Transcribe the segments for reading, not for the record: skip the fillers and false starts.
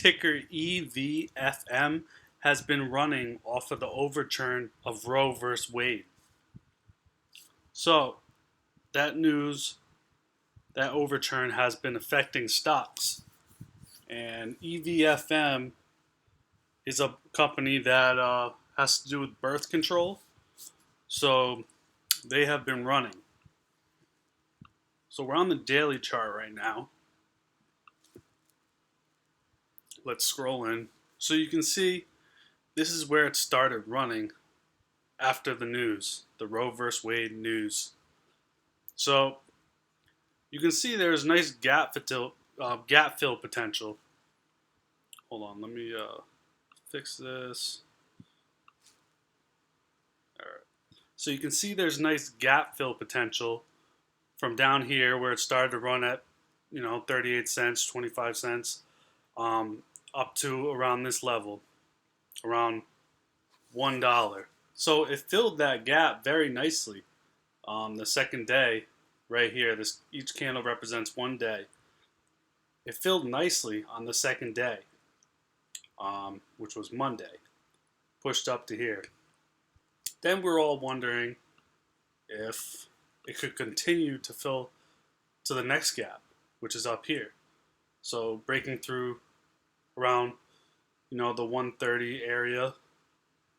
ticker EVFM, has been running off of the overturn of Roe versus Wade. So, that news, that overturn has been affecting stocks. And EVFM is a company that has to do with birth control. So, they have been running. So, we're on the daily chart right now. Let's scroll in. So, you can see this is where it started running after the news, the Roe versus Wade news. So you can see there's nice gap fill potential. Hold on, let me fix this. All right. So you can see there's nice gap fill potential from down here where it started to run at 38 cents, 25 cents, up to around this level, around $1. So it filled that gap very nicely. The second day, right here, each candle represents one day. It filled nicely on the second day, which was Monday, pushed up to here. Then we're all wondering if it could continue to fill to the next gap, which is up here. So breaking through around, the 130 area.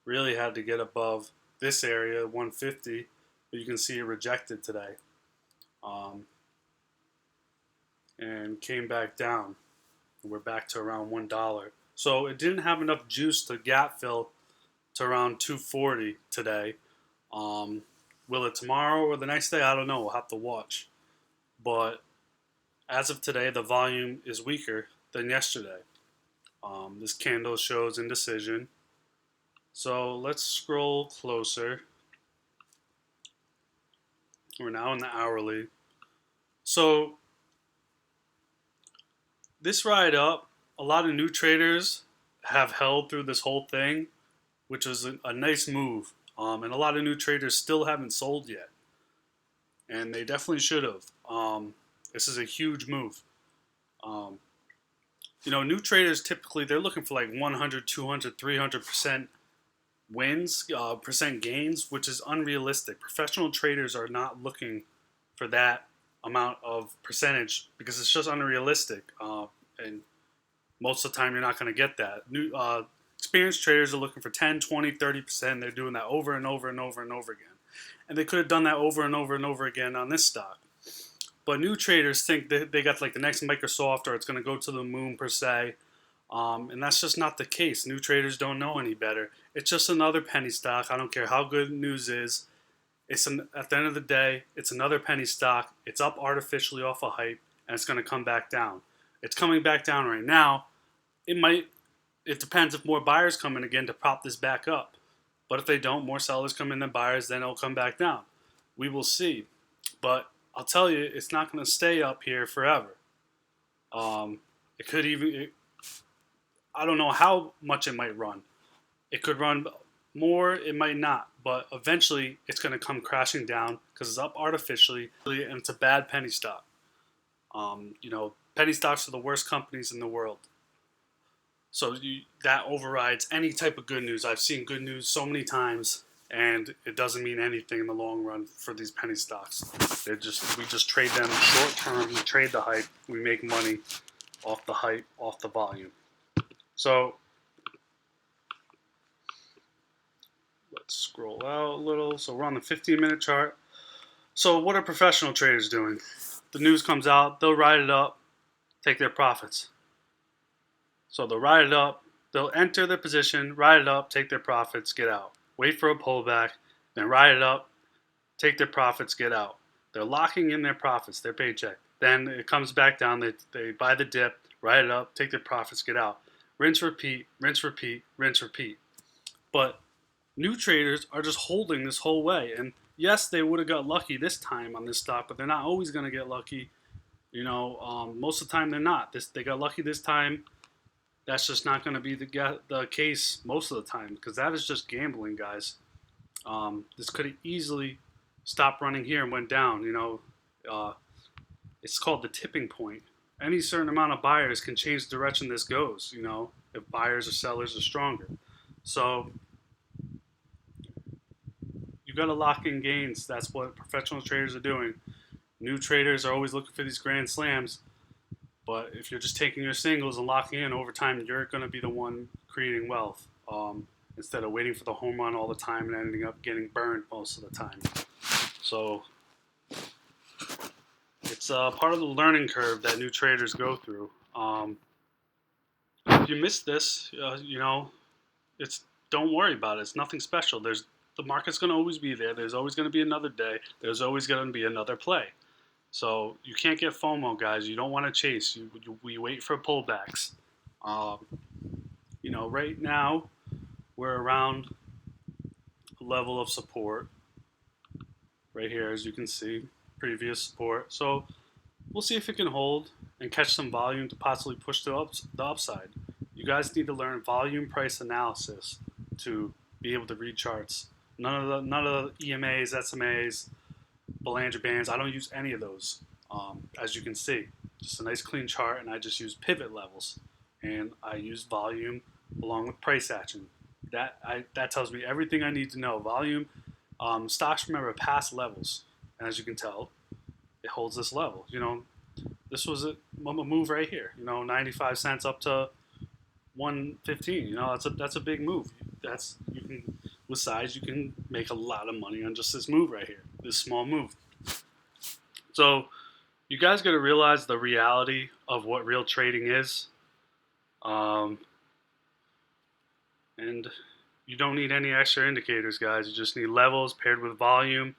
Really had to get above this area, 150, but you can see it rejected today, and came back down. We're back to around $1. So it didn't have enough juice to gap fill to around 240 today. Will it tomorrow or the next day? I don't know. We'll have to watch. But as of today, the volume is weaker than yesterday. This candle shows indecision. So let's scroll closer. We're now in the hourly. So this ride up, a lot of new traders have held through this whole thing, which was a nice move. And a lot of new traders still haven't sold yet. And they definitely should have. This is a huge move. New traders typically, they're looking for like 100, 200, 300% wins, percent gains, which is unrealistic. Professional traders are not looking for that amount of percentage because it's just unrealistic. And most of the time, you're not going to get that. Experienced traders are looking for 10, 20, 30%. They're doing that over and over and over and over again. And they could have done that over and over and over again on this stock. But new traders think that they got like the next Microsoft or it's going to go to the moon per se. And that's just not the case. New traders don't know any better. It's just another penny stock. I don't care how good news is. At the end of the day, it's another penny stock. It's up artificially off a hype, and it's going to come back down. It's coming back down right now. It depends if more buyers come in again to prop this back up. But if they don't, more sellers come in than buyers, then it'll come back down. We will see. But I'll tell you, it's not going to stay up here forever. It could even... I don't know how much it might run. It could run more, it might not. But eventually, it's going to come crashing down because it's up artificially, and it's a bad penny stock. Penny stocks are the worst companies in the world. So that overrides any type of good news. I've seen good news so many times, and it doesn't mean anything in the long run for these penny stocks. We just trade them short term. We trade the hype. We make money off the hype, off the volume. So let's scroll out a little. So we're on the 15-minute chart. So what are professional traders doing? The news comes out, they'll ride it up, take their profits. So they'll ride it up, they'll enter their position, ride it up, take their profits, get out. Wait for a pullback, then ride it up, take their profits, get out. They're locking in their profits, their paycheck. Then it comes back down, they buy the dip, ride it up, take their profits, get out. Rinse, repeat, rinse, repeat, rinse, repeat. But new traders are just holding this whole way. And yes, they would have got lucky this time on this stock, but they're not always going to get lucky. Most of the time they're not. They got lucky this time. That's just not going to be the case most of the time because that is just gambling, guys. This could have easily stopped running here and went down. It's called the tipping point. any certain amount of buyers can change the direction this goes. If buyers or sellers are stronger. So you got to lock in gains. That's what professional traders are doing. New traders are always looking for these grand slams, but if you're just taking your singles and locking in over time, you're going to be the one creating wealth instead of waiting for the home run all the time and ending up getting burned most of the time. So it's part of the learning curve that new traders go through. If you miss this, it's don't worry about it. It's nothing special. The market's going to always be there. There's always going to be another day. There's always going to be another play. So you can't get FOMO, guys. You don't want to chase. We wait for pullbacks. Um, right now we're around a level of support right here, as you can see, previous support. So we'll see if it can hold and catch some volume to possibly push the upside. You guys need to learn volume price analysis to be able to read charts. None of the EMAs, SMAs, Bollinger Bands. I don't use any of those. As you can see, just a nice clean chart, and I just use pivot levels, and I use volume along with price action. That tells me everything I need to know. Volume, stocks remember past levels, and as you can tell, it holds this level. This was a move right here. 95 cents up to 115. That's a big move. You can with size you can make a lot of money on just this move right here. This small move. So you guys got to realize the reality of what real trading is, and you don't need any extra indicators, guys. You just need levels paired with volume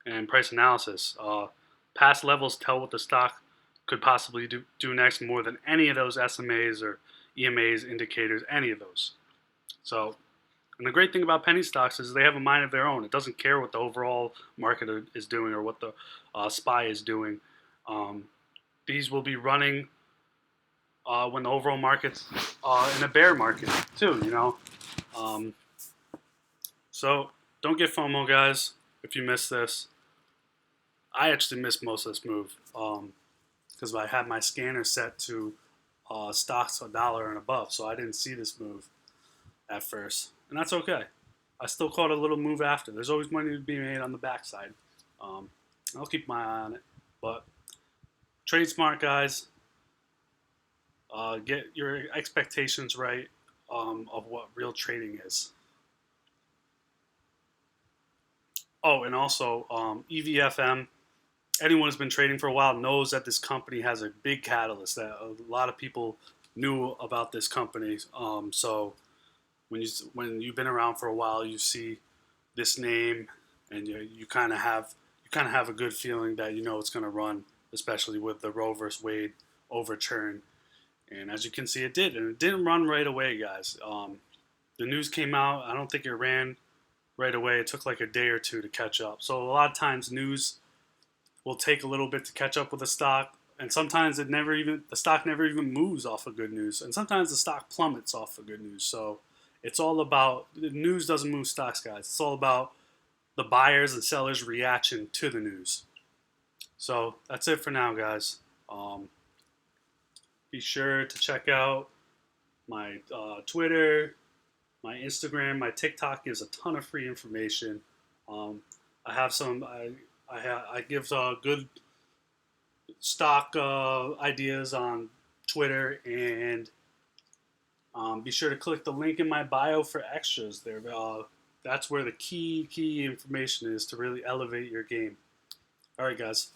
and price analysis. Past levels tell what the stock could possibly do next more than any of those SMAs or EMAs indicators, any of those. So, and the great thing about penny stocks is they have a mind of their own. It doesn't care what the overall market is doing or what the SPY is doing. These will be running when the overall market's in a bear market too. So don't get FOMO, guys. If you miss this, I actually missed most of this move because I had my scanner set to stocks $1 and above, so I didn't see this move at first, and that's okay. I still caught a little move after. There's always money to be made on the backside. I'll keep my eye on it, but trade smart, guys. Get your expectations right of what real trading is. Oh, and also EVFM. Anyone who's been trading for a while knows that this company has a big catalyst. That a lot of people knew about this company. So when you've been around for a while, you see this name, and you kind of have a good feeling that it's going to run, especially with the Roe versus Wade overturn. And as you can see, it did, and it didn't run right away, guys. The news came out. I don't think it ran right away. It took like a day or two to catch up. So a lot of times news will take a little bit to catch up with the stock, and sometimes the stock never even moves off of good news, and sometimes the stock plummets off of good news. So it's all about the news doesn't move stocks, guys. It's all about the buyers and sellers' reaction to the news. So that's it for now, guys. Be sure to check out my Twitter, my Instagram, my TikTok gives a ton of free information. I have some. I give good stock ideas on Twitter, and be sure to click the link in my bio for extras. There, that's where the key information is to really elevate your game. All right, guys.